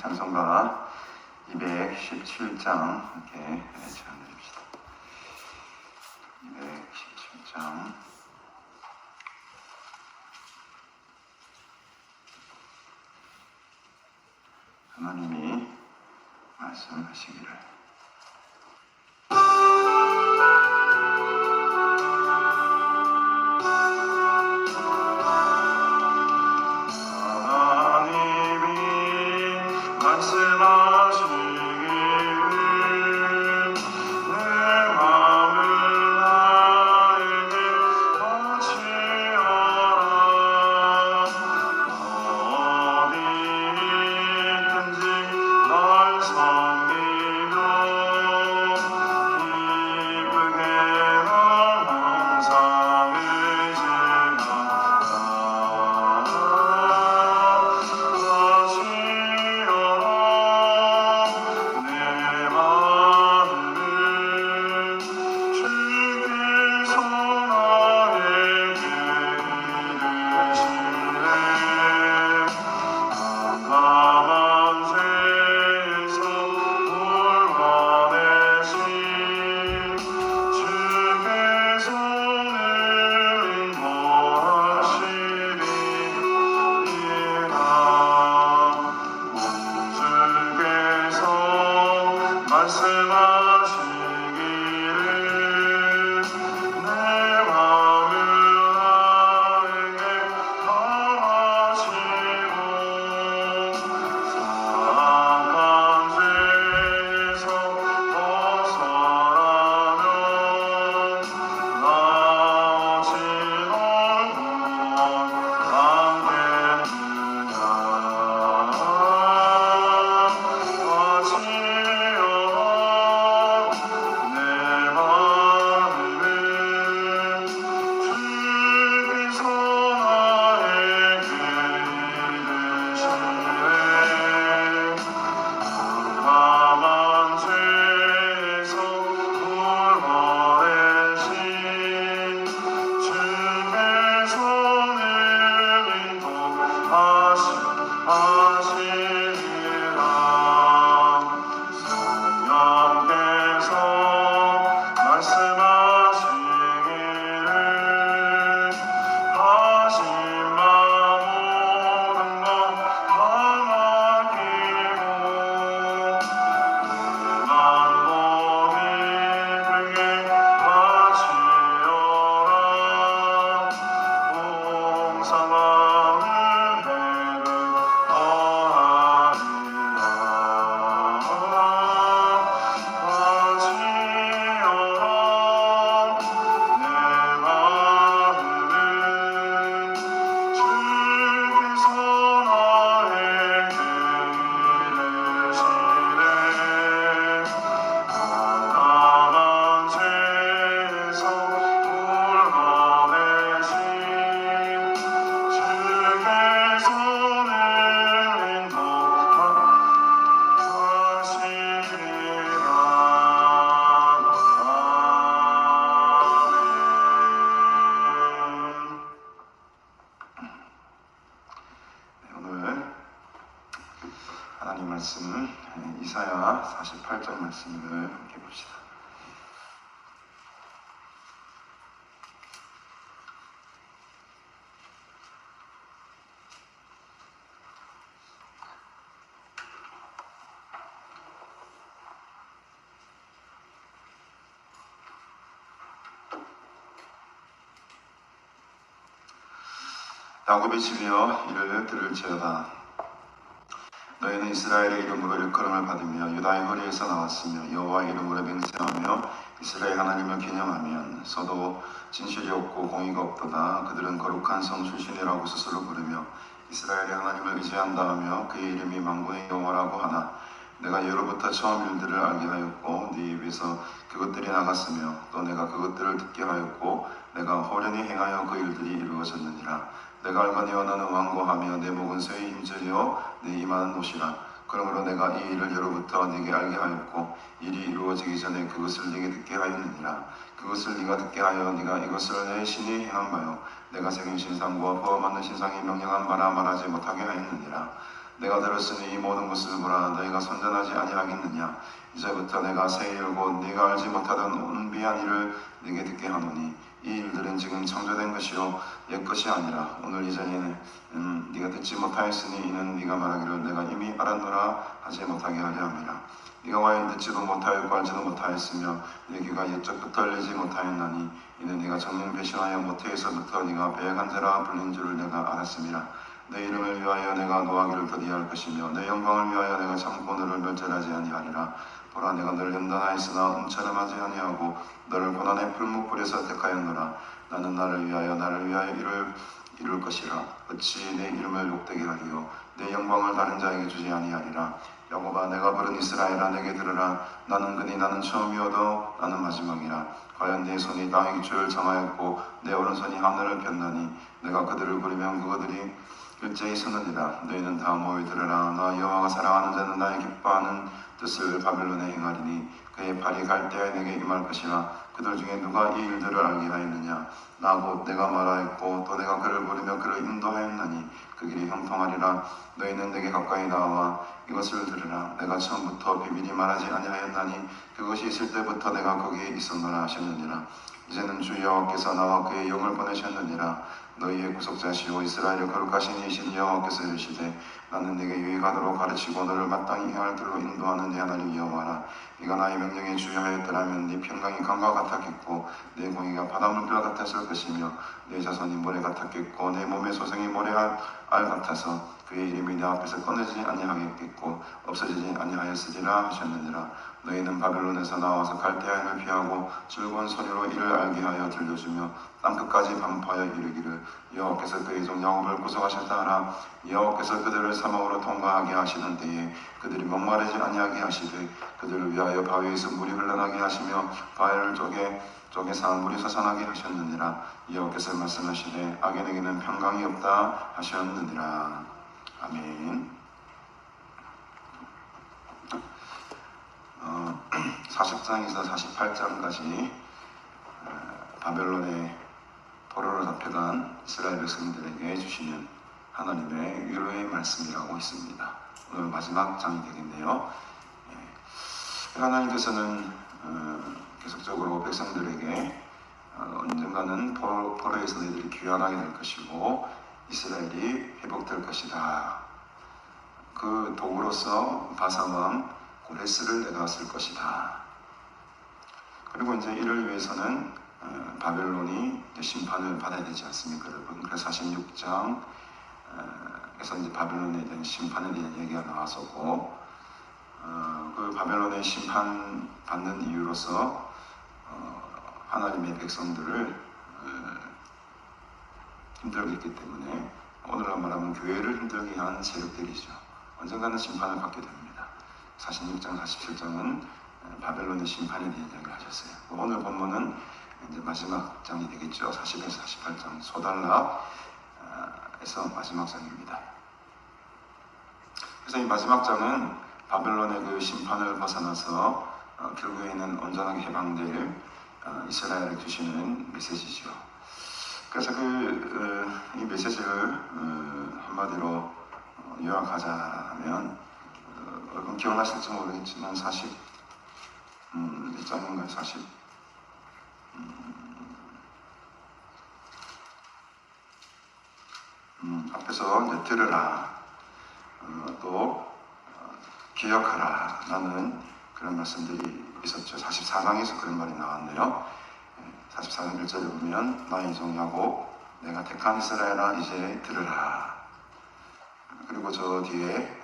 찬송가 217장 이렇게 제안드립시다. 217장 하나님이 말씀하시기를 말씀은 이사야 48장 말씀을 함께 봅시다. 야곱의 집이여 이를 들을지어다. 너희는 이스라엘의 이름으로 일컬음을 받으며 유다의 허리에서 나왔으며 여호와의 이름으로 맹세하며 이스라엘 하나님을 기념하면 서도 진실이 없고 공의가 없도다. 그들은 거룩한 성 출신이라고 스스로 부르며 이스라엘의 하나님을 의지한다 하며 그의 이름이 만군의 여호와라고 하나 내가 예로부터 처음 일들을 알게 하였고 네 입에서 그것들이 나갔으며 또 내가 그것들을 듣게 하였고 내가 호련히 행하여 그 일들이 이루어졌느니라. 내가 알거니와 너는 완고하며 내 목은 쇠에 힘들여 내 이마는 노시라. 그러므로 내가 이 일을 예로부터 네게 알게 하였고 일이 이루어지기 전에 그것을 네게 듣게 하였느니라. 그것을 네가 듣게 하여 네가 이것을 내 신이 행한 바요 내가 새긴 신상과 포함하는 신상이 명령한 바라 말하지 못하게 하였느니라. 내가 들었으니 이 모든 것을 보라. 너희가 선전하지 아니하겠느냐. 이제부터 내가 새 일 곧 네가 알지 못하던 은비한 일을 네게 듣게 하노니 이 일들은 지금 창조된 것이요 옛 것이 아니라 오늘 이전에는 네가 듣지 못하였으니 이는 네가 말하기를 내가 이미 알았노라 하지 못하게 하려 함이라. 네가 와인 듣지도 못하였고 알지도 못하였으며 네 귀가 옛적부터 열리지 못하였나니 이는 네가 정령 배신하여 모태에서부터 네가 배역한 자라 불린 줄을 내가 알았음이라. 내 이름을 위하여 내가 노하기를 더디할 것이며 내 영광을 위하여 내가 참고 너를 멸절하지 아니하리라. 보라 내가 너를 연단하였으나 음처럼하지 아니하고 너를 고난의 풀무불에서 택하였노라. 나는 나를 위하여 이룰 것이라. 어찌 내 이름을 욕되게 하리요 내 영광을 다른 자에게 주지 아니하리라. 야곱아 내가 부른 이스라엘아 내게 들으라. 나는 그니 나는 처음이어도 나는 마지막이라. 과연 내 손이 땅의 기초를 정하였고 내 오른손이 하늘을 폈나니 내가 그들을 부리면 그들이 일제히 서느니라. 너희는 다 모여 들으라. 나 여호와가 사랑하는 자는 나의 기뻐하는 뜻을 바벨론에 행하리니 그의 발이 갈대아 내게 임할 것이라. 그들 중에 누가 이 일들을 알게 하였느냐. 나 곧 내가 말하였고 또 내가 그를 부르며 그를 인도하였나니 그 길이 형통하리라. 너희는 내게 가까이 나와 이것을 들으라. 내가 처음부터 비밀히 말하지 아니하였나니 그것이 있을 때부터 내가 거기에 있었노라 하셨느니라. 이제는 주 여호와께서 나와 그의 영을 보내셨느니라. 너희의 구속자시오 이스라엘의 거룩하신 이신 여호와께서 이르시되 나는 네게 유익하도록 가르치고 너를 마땅히 행할 길로 인도하는 네 하나님 여호와라. 네가 나의 명령에 주의하였더라면 네 평강이 강과 같았겠고 내 공의가 바닷물결 같았을 것이며 내 자손이 모래 같았겠고 내 몸의 소생이 모래알 같아서 그의 이름이 내 앞에서 꺼내지 아니하겠고 없어지지 아니하였으리라 하셨느니라. 너희는 바벨론에서 나와서 갈대아인을 피하고 즐거운 소리로 이를 알게 하여 들려주며 땅끝까지 반포하여 이르기를 여호와께서 그의 종 야곱을 구속하셨다 하라. 여호와께서 그들을 사막으로 통과하게 하시는 때에 그들이 목마르지 아니하게 하시되 그들을 위하여 바위에서 물이 흘러나게 하시며 바위를 쪼개서 물이 솟아나게 하셨느니라. 여호와께서 말씀하시되 악인에게는 평강이 없다 하셨느니라. 아멘. 40장에서 48장까지 바벨론의 포로로 잡혀간 이스라엘 백성들에게 주시는 하나님의 위로의 말씀이라고 있습니다. 오늘 마지막 장이 되겠네요. 하나님께서는 계속적으로 백성들에게 언젠가는 포로에서 너희들이 귀환하게 될 것이고 이스라엘이 회복될 것이다. 그 도구로서 바사왕 고레스를 내가 쓸 것이다. 그리고 이제 이를 위해서는 바벨론이 심판을 받아야 되지 않습니까, 여러분? 그래서 46장에서 이제 바벨론에 대한 심판에 대한 얘기가 나왔었고, 그 바벨론의 심판 받는 이유로서 하나님의 백성들을 힘들게 했기 때문에 오늘날 말하면 교회를 힘들게 한 세력들이죠. 언젠가는 심판을 받게 됩니다. 46장, 47장은 바벨론의 심판에 대한 이야기를 하셨어요. 오늘 본문은 이제 마지막 장이 되겠죠. 40에서 48장 소달락에서 마지막 장입니다. 그래서 이 마지막 장은 바벨론의 그 심판을 벗어나서 결국에는 온전하게 해방될 이스라엘을 주시는 메시지죠. 그래서 이 메시지를 한마디로 요약하자면 여러분 기억나실지 모르겠지만 몇 장인가요? 40 앞에서 이제 들으라 또 기억하라 라는 그런 말씀들이 있었죠. 44장에서 그런 말이 나왔네요. 44장 1절에 보면 나의 종 야곱 내가 택한 이스라엘아 이제 들으라. 그리고 저 뒤에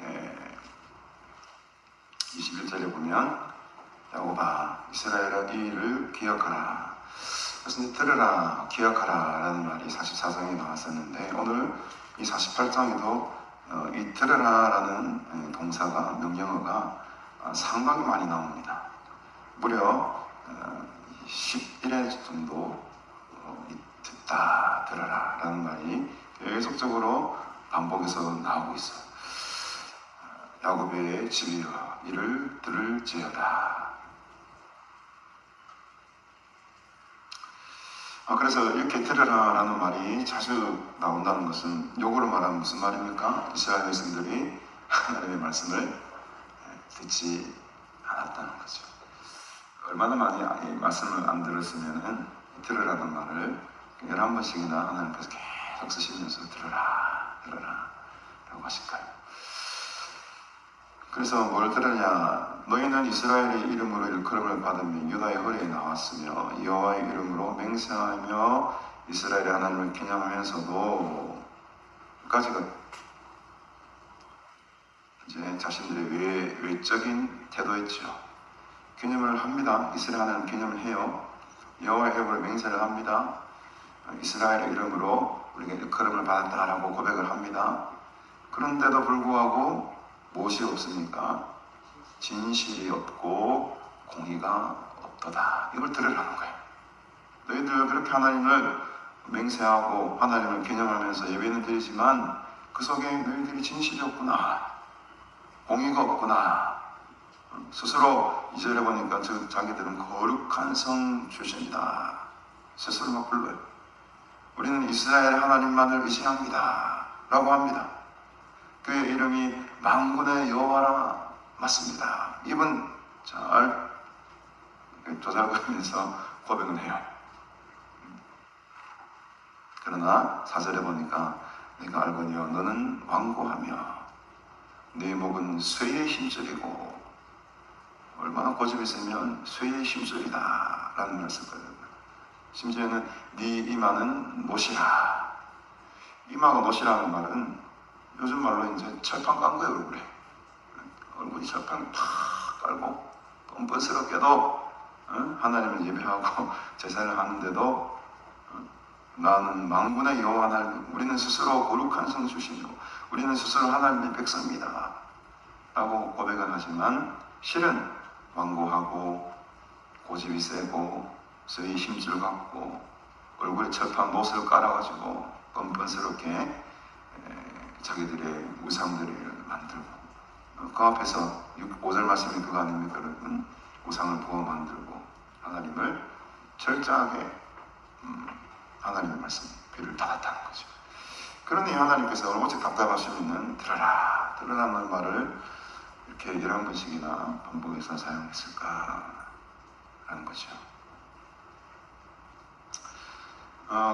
21절에 보면 야곱아 이스라엘아 이 일을 기억하라. 그래서 이제 들으라 기억하라 라는 말이 44장에 나왔었는데 오늘 이 48장에도 이 들으라 라는 동사가 명령어가 상당히 많이 나옵니다. 무려 11회 정도 듣다 들어라 라는 말이 계속적으로 반복해서 나오고 있어요. 야곱의 집이여 이를 들을지어다. 그래서 이렇게 들으라 라는 말이 자주 나온다는 것은 욕으로 말하면 무슨 말입니까? 이스라엘 백성들이 하나님의 말씀을 듣지 않았다는 거죠. 얼마나 많이 이 말씀을 안 들었으면 들으라는 말을 11번씩이나 하나님께서 계속 쓰시면서 들으라 라고 하실까요? 그래서 뭘 들으냐? 너희는 이스라엘의 이름으로 일컬음을 받으며 유다의 허리에 나왔으며 여호와의 이름으로 맹세하며 이스라엘의 하나님을 기념하면서도 까지가 이제 자신들의 외적인 태도였죠. 기념을 합니다. 이스라엘 하나님 기념을 해요. 여호와의 이름으로 맹세를 합니다. 이스라엘의 이름으로 우리가 일컬음을 받았다라고 고백을 합니다. 그런데도 불구하고 무엇이 없습니까? 진실이 없고 공의가 없도다. 이걸 들으라는 거예요. 너희들 그렇게 하나님을 맹세하고 하나님을 기념하면서 예배는 드리지만 그 속에 너희들이 진실이 없구나, 공의가 없구나. 스스로 2절에 보니까 자기들은 거룩한 성 출신이다. 스스로 막 불러요. 우리는 이스라엘 하나님만을 의지합니다 라고 합니다. 그의 이름이 만군의 여호와라. 맞습니다. 입은 잘 조잘거리면서 고백은 해요. 그러나 4절에 보니까 내가 알거니와 너는 완고하며 네 목은 쇠의 힘줄이고, 얼마나 고집이 세면 쇠의 힘줄이다 라는 말을 썼거든요. 심지어는 네 이마는 못이라. 이마가 못이라는 말은 요즘 말로 이제 철판 깐 거예요. 얼굴이 철판 탁 깔고 뻔뻔스럽게도 하나님을 예배하고 제사를 하는데도 나는 만군의 여호와 하나님, 우리는 스스로 거룩한 성 출신이고 우리는 스스로 하나님의 백성입니다 라고 고백을 하지만 실은 완고하고 고집이 세고 쇠의 힘줄 갖고 얼굴에 철판 못을 깔아가지고 뻔뻔스럽게 자기들의 우상들을 만들고, 그 앞에서 5절 말씀이 그거 아닙니까 여러분? 우상을 부어 만들고 하나님을 철저하게 하나님의 말씀 귀를 닫았다는 거죠. 그러니 하나님께서 오직 답답하시면 들으라는 말을 이렇게 11번씩이나 반복해서 사용했을까 라는 거죠.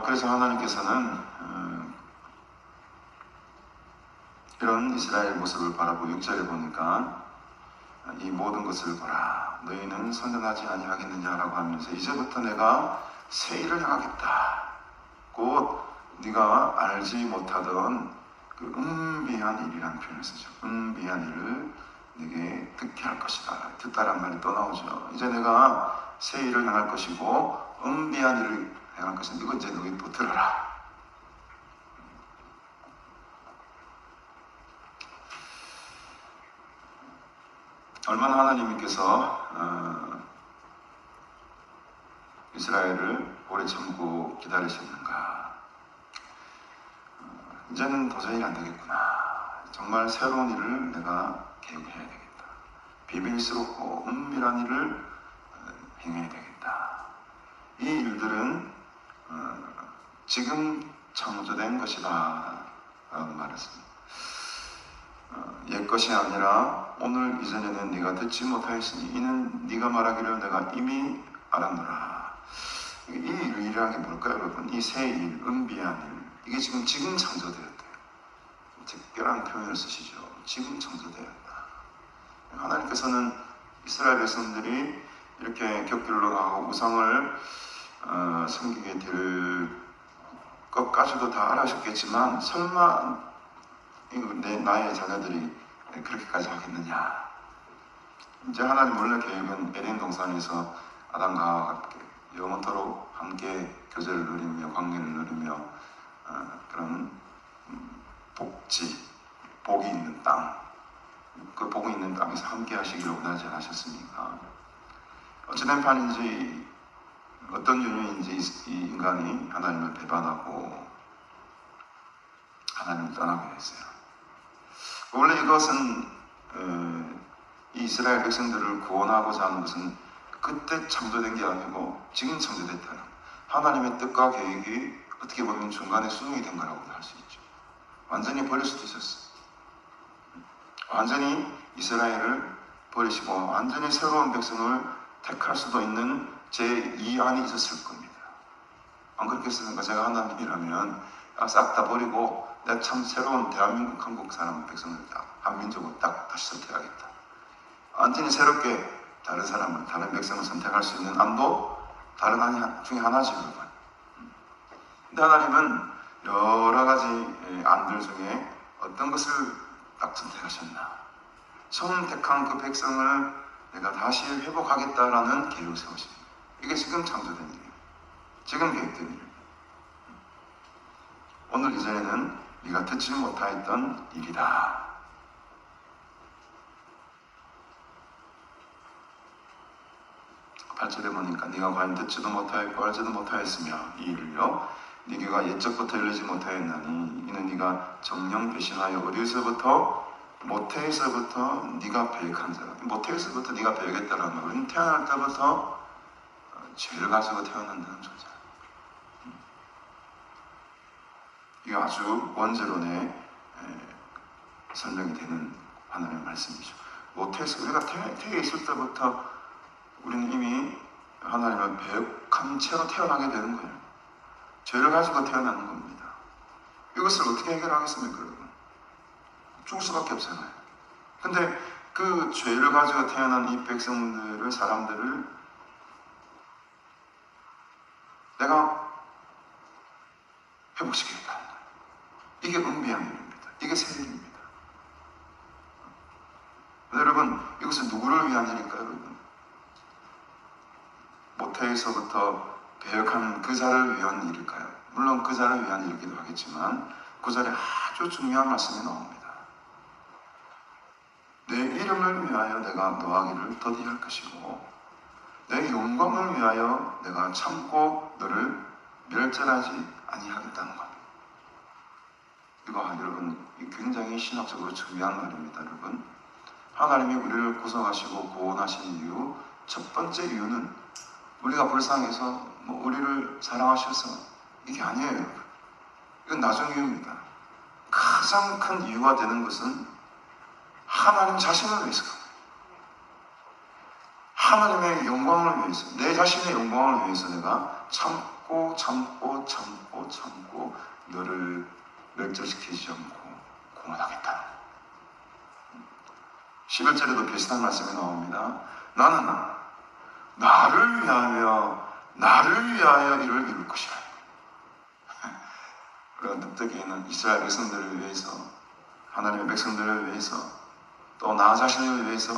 그래서 하나님께서는 이런 이스라엘 모습을 바라보고 6절에 보니까 이 모든 것을 보라, 너희는 선전하지 아니하겠느냐라고 하면서 이제부터 내가 새 일을 행하겠다. 곧 네가 알지 못하던 그 은비한 일이라는 표현을 쓰죠. 은비한 일을 네게 듣게 할 것이다. 듣다란 말이 또 나오죠. 이제 내가 새 일을 행할 것이고 은비한 일을 행할 것인데 이거 이제 너희 들어라. 얼마나 하나님께서 이스라엘을 오래 참고 기다리셨는가. 이제는 도저히 안 되겠구나. 정말 새로운 일을 내가 계획해야 되겠다. 비밀스럽고 은밀한 일을 행해야 되겠다. 이 일들은 지금 창조된 것이다 라고 말했습니다. 옛 것이 아니라 오늘 이전에는 네가 듣지 못하였으니 이는 네가 말하기를 내가 이미 알았노라. 이 일이라는 게 뭘까요 여러분? 이 새 일, 은비한 일, 이게 지금 창조되었대요. 특별한 표현을 쓰시죠. 지금 창조되었다. 하나님께서는 이스라엘 백성들이 이렇게 격길로 나가고 우상을 섬기게 될 것까지도 다 알아셨겠지만 설마 나의 자녀들이 그렇게까지 하겠느냐. 이제 하나님 원래 계획은 에덴 동산에서 아담과 하와가 함께 영원토록 함께 교제를 누리며 관계를 누리며 그런 복이 있는 땅, 그 복이 있는 땅에서 함께 하시기를 원하지 않으셨습니까? 어찌된 판인지 어떤 이유인지 이 인간이 하나님을 배반하고 하나님을 떠나게 됐어요. 원래 이것은 이 이스라엘 백성들을 구원하고자 하는 것은 그때 창조된 게 아니고 지금 창조됐다는 하나님의 뜻과 계획이 어떻게 보면 중간에 수정이 된 거라고 할 수 있죠. 완전히 버릴 수도 있었어. 완전히 이스라엘을 버리시고 완전히 새로운 백성을 택할 수도 있는 제2안이 있었을 겁니다. 안 그렇겠습니까? 제가 하나님이라면 싹 다 버리고 내가 참 새로운 대한민국, 한국 사람, 백성을 한민족을 딱 다시 선택하겠다. 완전히 새롭게 다른 사람을, 다른 백성을 선택할 수 있는 안도 다른 안 중에 하나죠, 여러분. 근데 하나님은 여러 가지 안들 중에 어떤 것을 딱 선택하셨나? 처음 택한 그 백성을 내가 다시 회복하겠다라는 계획을 세우십니다. 이게 지금 창조된 일이에요. 지금 계획된 일이에요. 오늘 이전에는 네가 듣지 못하였던 일이다. 8절에 보니까 네가 과연 듣지도 못하였고 알지도 못하였으며 이 일을요 네 귀가 옛적부터 열리지 못하였나니 이는 네가 정령 배신하여 어디서부터 모태에서부터 네가 배역한 자라. 모태에서부터 네가 배역했다라는 말. 우리는 태어날 때부터 죄를 가지고 태어난다는 소리죠. 이게 아주 원제론에 설명이 되는 하나님의 말씀이죠. 모태에서 우리가 태에 있을 때부터 우리는 이미 하나님을 배역한 채로 태어나게 되는 거예요. 죄를 가지고 태어나는 겁니다. 이것을 어떻게 해결하겠습니까, 여러분? 죽을 수밖에 없잖아요. 근데 그 죄를 가지고 태어난 이 백성들을, 사람들을 내가 회복시키겠다. 이게 은비한 일입니다. 이게 새 일입니다. 여러분, 이것은 누구를 위한 일일까요, 여러분? 모태에서부터 배역한 그 자를 위한 일일까요? 물론 그 자를 위한 일이기도 하겠지만 그 자리에 아주 중요한 말씀이 나옵니다. 내 이름을 위하여 내가 노하기를 더디할 것이고 내 영광을 위하여 내가 참고 너를 멸절하지 아니하겠다는 겁니다. 이거 여러분 굉장히 신학적으로 중요한 말입니다. 여러분 하나님이 우리를 구속하시고 구원하신 이유 첫 번째 이유는 우리가 불쌍해서 우리를 사랑하셔서 이게 아니에요. 여러분. 이건 나중 이유입니다. 가장 큰 이유가 되는 것은 하나님 자신을 위해서 하나님의 영광을 위해서 내 자신의 영광을 위해서 내가 참고 너를 멸절시키지 않고 구원하겠다. 11절에도 비슷한 말씀이 나옵니다. 나는 나를 위하여 이를 이룰 것이라. 우리가 납득에는 이스라엘 백성들을 위해서 하나님의 백성들을 위해서 또 나 자신을 위해서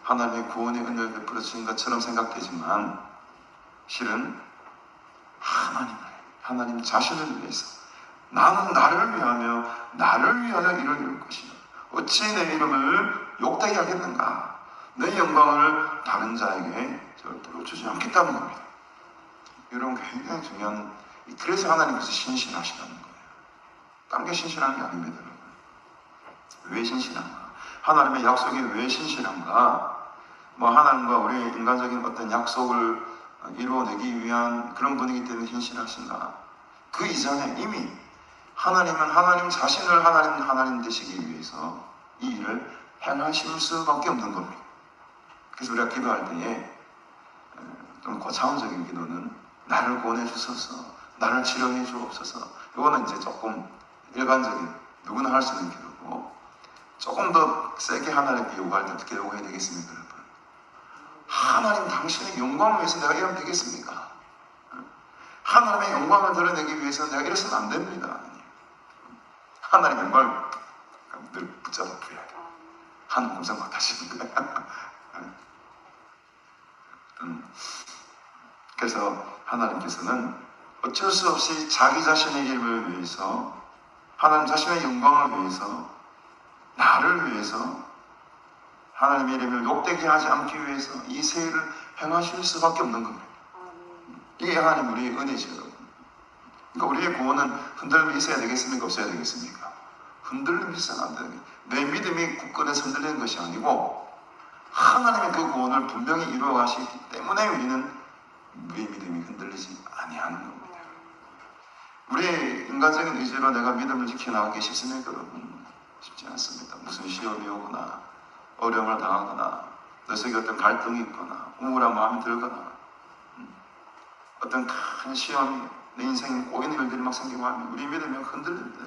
하나님의 구원의 은혜를 베풀어 주신 것처럼 생각되지만 실은 하나님 자신을 위해서 나는 나를 위하여 이를 이룰 것이라. 어찌 내 이름을 욕되게 하겠는가? 내 영광을 다른 자에게 절대로 주지 않겠다는 겁니다. 이런 굉장히 중요한, 그래서 하나님께서 신실하시다는 거예요. 딴 게 신실한 게 아닙니다. 왜 신실한가? 하나님의 약속이 왜 신실한가? 하나님과 우리 인간적인 어떤 약속을 이루어내기 위한 그런 분이기 때문에 신실하신가? 그 이전에 이미 하나님은 하나님 자신을 하나님 되시기 위해서 이 일을 행하실 수밖에 없는 겁니다. 그래서 우리가 기도할 때에 좀 고차원적인 기도는 나를 구원해 주소서, 나를 치료해 주옵소서. 이거는 이제 조금 일반적인 누구나 할 수 있는 기도고 조금 더 세게 하나님께 요구할 때 어떻게 요구해야 되겠습니까, 여러분? 하나님 당신의 영광을 위해서 내가 이러면 되겠습니까? 하나님의 영광을 드러내기 위해서 내가 이래서는 안 됩니다. 하나님의 영광을 늘 붙잡아 부여야 돼. 하는 공상 못하시는 거예요. 그래서 하나님께서는 어쩔 수 없이 자기 자신의 이름을 위해서 하나님 자신의 영광을 위해서 나를 위해서 하나님의 이름을 욕되게 하지 않기 위해서 이 세일을 행하실 수밖에 없는 겁니다. 이게 하나님 우리의 은혜죠. 그러니까 우리의 구원은 흔들림이 있어야 되겠습니까? 없어야 되겠습니까? 흔들림이 있어야 안 됩니다. 내 믿음이 굳건해서 흔들리는 것이 아니고 하나님의 그 구원을 분명히 이루어 가시기 때문에 우리는 우리의 믿음이 흔들리지 아니하는 겁니다. 우리의 인간적인 의지로 내가 믿음을 지켜나가기 쉽습니까, 여러분? 쉽지 않습니다. 무슨 시험이 오거나 어려움을 당하거나 내 속에 어떤 갈등이 있거나 우울한 마음이 들거나 어떤 큰 시험이 내 인생에 꼬이는 일들이 막 생기고 하면 우리 믿음이 흔들립니다.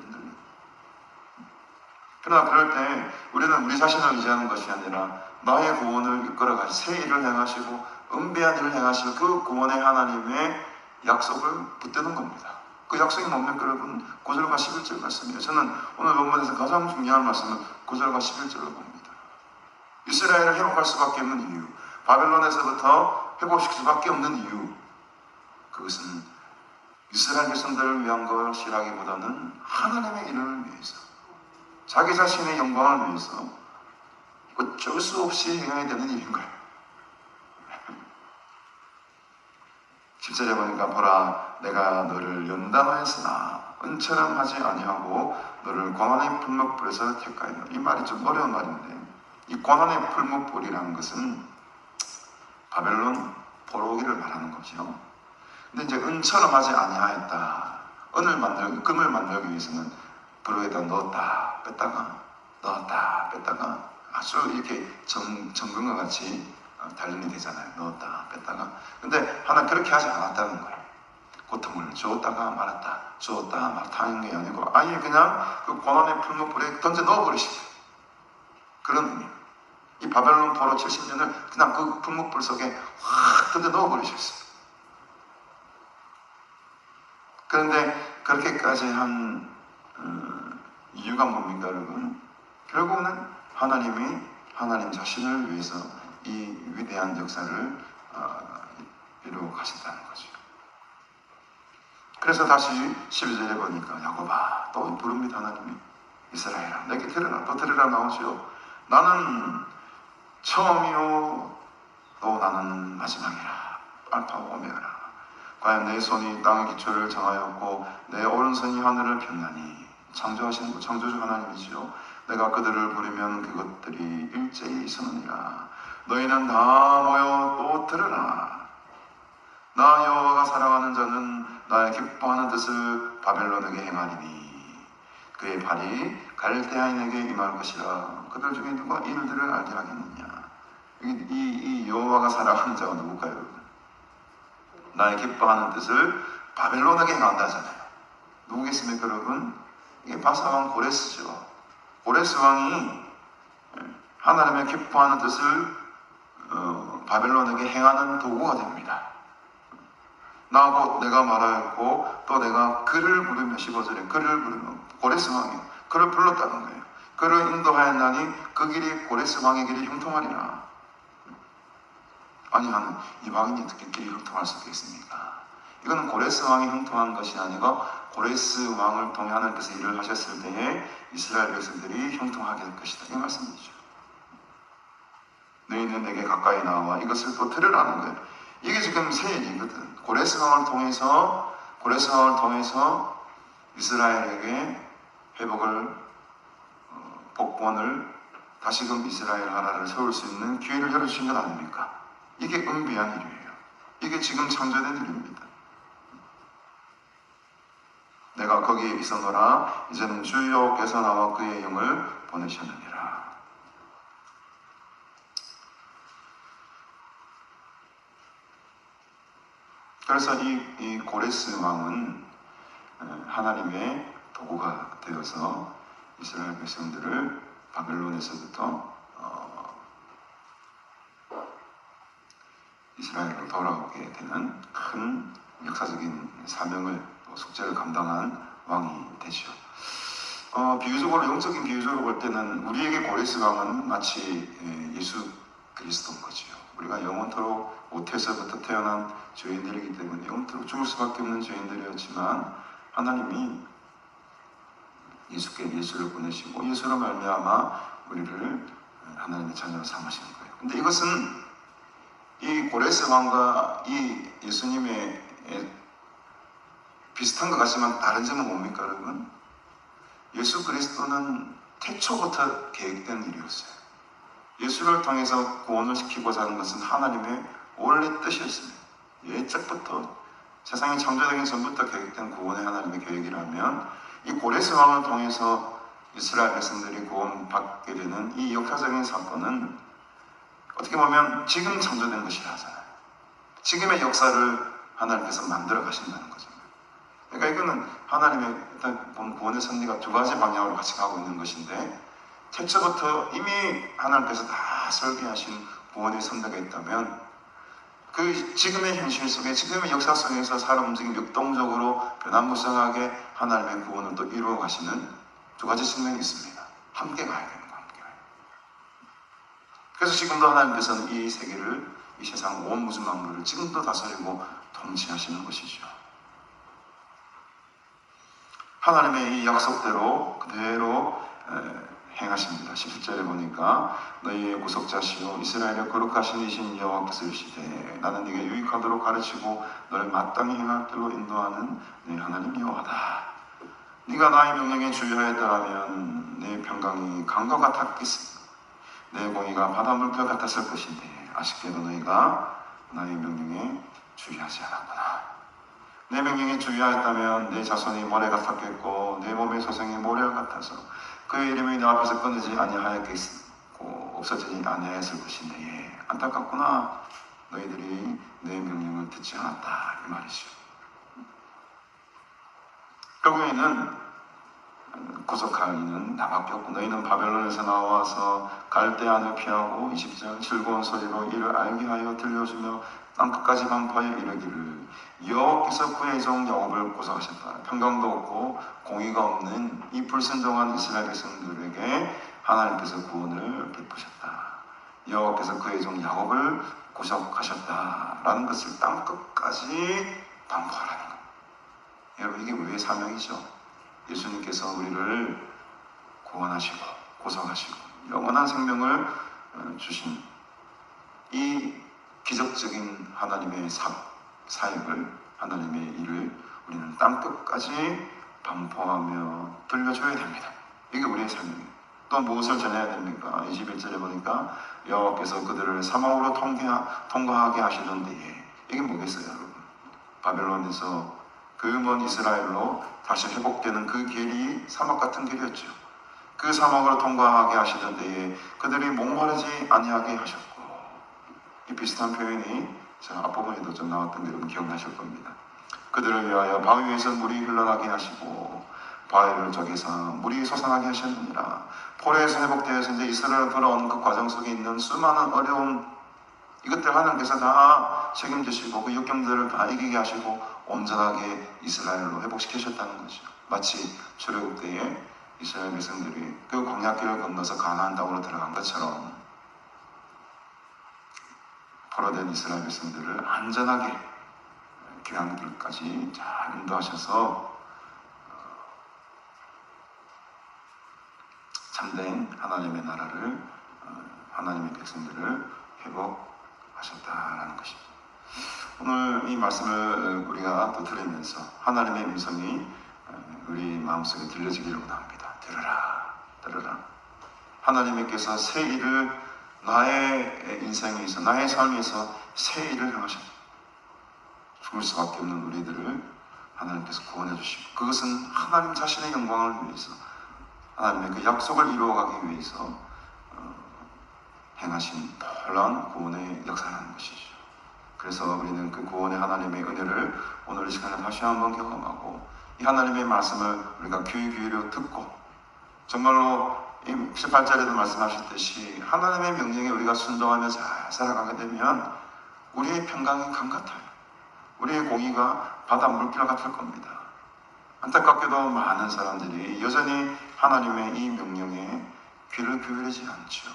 그러나 그럴 때 우리는 우리 자신을 의지하는 것이 아니라 나의 구원을 이끌어가시 새 일을 행하시고 은배한 일을 행하시고 그 구원의 하나님의 약속을 붙드는 겁니다. 그 약속이 뭡니까 여러분? 9절과 11절 말씀이에요. 저는 오늘 본문에서 가장 중요한 말씀은 9절과 11절로 봅니다. 이스라엘을 회복할 수밖에 없는 이유, 바벨론에서부터 회복시킬 수밖에 없는 이유, 그것은 이스라엘 백성들을 위한 것이라기보다는 하나님의 일을 위해서, 자기 자신의 영광을 위해서 어쩔 수 없이 행해야 되는 일인 거예요. 10절에 보니까 보라 내가 너를 연단하였으나 은처럼 하지 아니하고 너를 고난의 풀목불에서 택하여. 이 말이 좀 어려운 말인데 이 고난의 풀목불이라는 것은 바벨론 포로기를 말하는 거죠. 근데 이제 은처럼 하지 아니하였다. 금을 만들기 위해서는 불에다 넣었다 뺐다가 넣었다 뺐다가 아주 이렇게 정금과 같이 단련이 되잖아요. 넣었다 뺐다가. 근데 하나는 그렇게 하지 않았다는 거예요. 고통을 주었다가 말았다 주었다 말았다 하는 게 아니고 아예 그냥 그 고난의 풀목불에 던져 넣어버리시고 그런 의미. 이 바벨론 포로 70년을 그냥 그 풀목불 속에 확 던져 넣어버리셨어요. 그런데 그렇게까지 한 이유가 뭡니까 여러분? 결국은 하나님 자신을 위해서 이 위대한 역사를 이루어 가신다는 거죠. 그래서 다시 12절에 보니까 야곱아 또 부릅니다. 하나님이 이스라엘아 내게 들으라. 또 들으라 나오시오. 나는 처음이요 또 나는 마지막이라. 알파와 오메가라. 과연 내 손이 땅의 기초를 정하였고 내 오른손이 하늘을 폈나니. 창조하신 창조주 하나님이시요 내가 그들을 부르면 그것들이 일제히 있으느니라. 너희는 다 모여 또 들으라. 나 여호와가 사랑하는 자는 나의 기뻐하는 뜻을 바벨론에게 행하리니 그의 발이 갈대아인에게 임할 것이라. 그들 중에 누가 이 일들을 알게 하겠느냐. 이 여호와가 사랑하는 자가 누굴까요? 나의 기뻐하는 뜻을 바벨론에게 행한다 하잖아요. 누구겠습니까 여러분? 이게 바사왕 고레스죠. 고레스 왕이 하나님의 기뻐하는 뜻을 바벨론에게 행하는 도구가 됩니다. 나하고 내가 말하였고 또 내가 그를 부르며 15절에 그를 부르며 고레스 왕이 그를 불렀다는 거예요. 그를 인도하였나니 그 길이 고레스 왕의 길이 형통하리라. 아니 하는 이 왕이 어떻게 길이 형통할 수 있겠습니까? 이거는 고레스 왕이 형통한 것이 아니고 고레스 왕을 통해 하나님께서 일을 하셨을 때에 이스라엘 백성들이 형통하게 될 것이다. 이 말씀이죠. 너희는 내게 가까이 나와 이것을 또 들으라는 거예요. 이게 지금 새 얘기거든. 고레스 왕을 통해서 이스라엘에게 회복을 복권을 다시금 이스라엘 나라를 세울 수 있는 기회를 열어주신 것 아닙니까? 이게 은비한 일이에요. 이게 지금 창조된 일입니다. 내가 거기에 있었노라. 이제는 주 여호와께서 나와 그의 영을 보내셨느니라. 그래서 이 고레스 왕은 하나님의 도구가 되어서 이스라엘 백성들을 바벨론에서부터 이스라엘로 돌아오게 되는 큰 역사적인 사명을 숙제를 감당한 왕이 되죠. 비유적으로 영적인 비유적으로 볼 때는 우리에게 고레스 왕은 마치 예수 그리스도인 거죠. 우리가 영원토록 오태서부터 태어난 죄인들이기 때문에 영원토록 죽을 수밖에 없는 죄인들이었지만 하나님이 예수를 보내시고 예수로 말미암아 우리를 하나님의 자녀로 삼으신 거예요. 근데 이것은 이 고레스 왕과 이 예수님의 비슷한 것 같지만 다른 점은 뭡니까 여러분? 예수 그리스도는 태초부터 계획된 일이었어요. 예수를 통해서 구원을 시키고자 하는 것은 하나님의 원래 뜻이었습니다. 예적부터 세상이 창조되기 전부터 계획된 구원의 하나님의 계획이라면 이 고레스 왕을 통해서 이스라엘 백성들이 구원받게 되는 이 역사적인 사건은 어떻게 보면 지금 창조된 것이라 하잖아요. 지금의 역사를 하나님께서 만들어 가신다는 거죠. 그러니까 이거는 하나님의 일단 보면 구원의 섭리가 두 가지 방향으로 같이 가고 있는 것인데, 태초부터 이미 하나님께서 다 설계하신 구원의 섭리가 있다면 그 지금의 현실 속에, 지금의 역사 속에서 살아 움직임 역동적으로 변화무쌍하게 하나님의 구원을 또 이루어 가시는 두 가지 측면이 있습니다. 함께 가야 되는 거, 함께 가야 돼요. 그래서 지금도 하나님께서는 이 세계를, 이 세상 온 무슨 만물을 지금도 다스리고 통치하시는 것이죠. 하나님의 이 약속대로 그대로 행하십니다. 11절에 보니까 너희의 구속자시오 이스라엘의 거룩하신 이신 여호와께서 이르시되 나는 네게 유익하도록 가르치고 너를 마땅히 행할 길로 인도하는 네 하나님 여호와다. 네가 나의 명령에 주의하였더라면 내 평강이 강과 같았겠으며 내 공의가 바다 물결 같았을 것인데 아쉽게도 너희가 나의 명령에 주의하지 않았구나. 내 명령에 주의하였다면 내 자손이 모래 같았겠고 내 몸의 소생이 모래와 같아서 그의 이름이 내 앞에서 끊이지 아니하였겠고 없어지지 아니하였을 것인데 안타깝구나. 너희들이 내 명령을 듣지 않았다, 이 말이죠. 결국에는 구속할 이는 나밖에 없고 너희는 바벨론에서 나와서 갈대아를 피하고 20절 즐거운 소리로 이를 알게 하여 들려주며 땅끝까지 방파하여 이르기를 여호와께서 그의 종 야곱을 구속하셨다. 평강도 없고 공의가 없는 이 불순종한 이스라엘 백성들에게 하나님께서 구원을 베푸셨다. 여호와께서 그의 종 야곱을 구속하셨다라는 것을 땅끝까지 방파하라는 것. 여러분, 이게 우리의 사명이죠. 예수님께서 우리를 구원하시고 구속하시고 영원한 생명을 주신 이 기적적인 하나님의 사역을, 하나님의 일을 우리는 땅끝까지 반포하며 들려줘야 됩니다. 이게 우리의 삶입니다. 또 무엇을 전해야 됩니까? 21절에 보니까 여호와께서 그들을 사막으로 통과하게 하시던데, 이게 뭐겠어요, 여러분? 바벨론에서 그 먼 이스라엘로 다시 회복되는 그 길이 사막 같은 길이었죠. 그 사막을 통과하게 하시던 때에 그들이 목마르지 아니하게 하셨고, 이 비슷한 표현이 제가 앞부분에도 좀 나왔던 게 여러분 기억나실 겁니다. 그들을 위하여 바위 위에서 물이 흘러나게 하시고 바위를 쪼개서 물이 솟아나게 하셨느니라. 포로에서 회복되어서 이제 이스라엘로 돌아오는 그 과정 속에 있는 수많은 어려움, 이것들 하나님께서 다 책임지시고 그 역경들을 다 이기게 하시고 온전하게 이스라엘로 회복시키셨다는 거죠. 마치 출애굽 때에 이스라엘 백성들이 그 광야길을 건너서 가나안 땅으로 들어간 것처럼 포로된 이스라엘 백성들을 안전하게 귀한 길까지 잘 인도하셔서 참된 하나님의 나라를, 하나님의 백성들을 회복하셨다라는 것입니다. 오늘 이 말씀을 우리가 또 들으면서 하나님의 음성이 우리 마음속에 들려지기를 원합니다. 들으라, 들으라. 하나님께서 새 일을 나의 인생에서, 나의 삶에서 새 일을 행하셨다. 죽을 수밖에 없는 우리들을 하나님께서 구원해 주시고, 그것은 하나님 자신의 영광을 위해서, 하나님의 그 약속을 이루어가기 위해서 행하신 놀라운 구원의 역사라는 것이죠. 그래서 우리는 그 구원의 하나님의 은혜를 오늘 이 시간에 다시 한번 경험하고, 이 하나님의 말씀을 우리가 귀 기울여 듣고, 정말로 18절에도 말씀하셨듯이 하나님의 명령에 우리가 순종하며 잘 살아가게 되면 우리의 평강이 강 같아요. 우리의 공의가 바다 물결 같을 겁니다. 안타깝게도 많은 사람들이 여전히 하나님의 이 명령에 귀를 기울이지 않죠.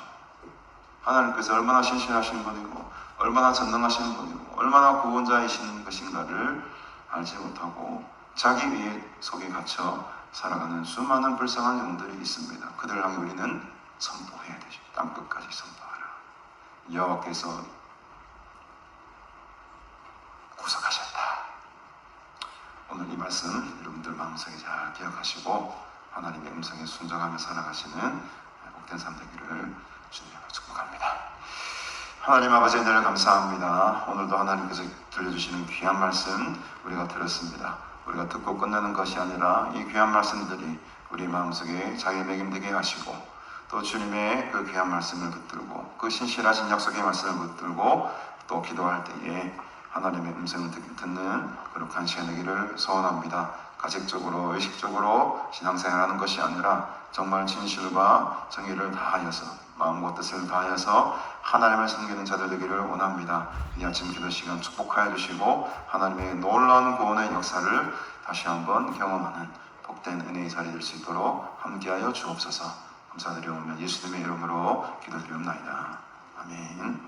하나님께서 얼마나 신실하신 분이고 얼마나 전능하신 분이고 얼마나 구원자이신 것인가를 알지 못하고 자기 위에 속에 갇혀 살아가는 수많은 불쌍한 영들이 있습니다. 그들을 향해 우리는 선포해야 되죠. 땅끝까지 선포하라. 여호와께서 구속하셨다. 오늘 이 말씀 여러분들 마음속에 잘 기억하시고 하나님의 음성에 순종하며 살아가시는 복된 삶 되기를 주님으로 축복합니다. 하나님 아버지, 늘 감사합니다. 오늘도 하나님께서 들려주시는 귀한 말씀 우리가 들었습니다. 우리가 듣고 끝내는 것이 아니라 이 귀한 말씀들이 우리 마음속에 자기 매김되게 하시고 또 주님의 그 귀한 말씀을 붙들고 그 신실하신 약속의 말씀을 붙들고 또 기도할 때에 하나님의 음성을 듣는 거룩한 시간 되기를 소원합니다. 가정적으로 의식적으로 신앙생활하는 것이 아니라 정말 진실과 정의를 다하여서 마음과 뜻을 다하여서 하나님을 섬기는 자들 되기를 원합니다. 이 아침 기도 시간 축복하여 주시고 하나님의 놀라운 구원의 역사를 다시 한번 경험하는 복된 은혜의 자리 될 수 있도록 함께하여 주옵소서. 감사드리오며 예수님의 이름으로 기도드리옵나이다. 아멘.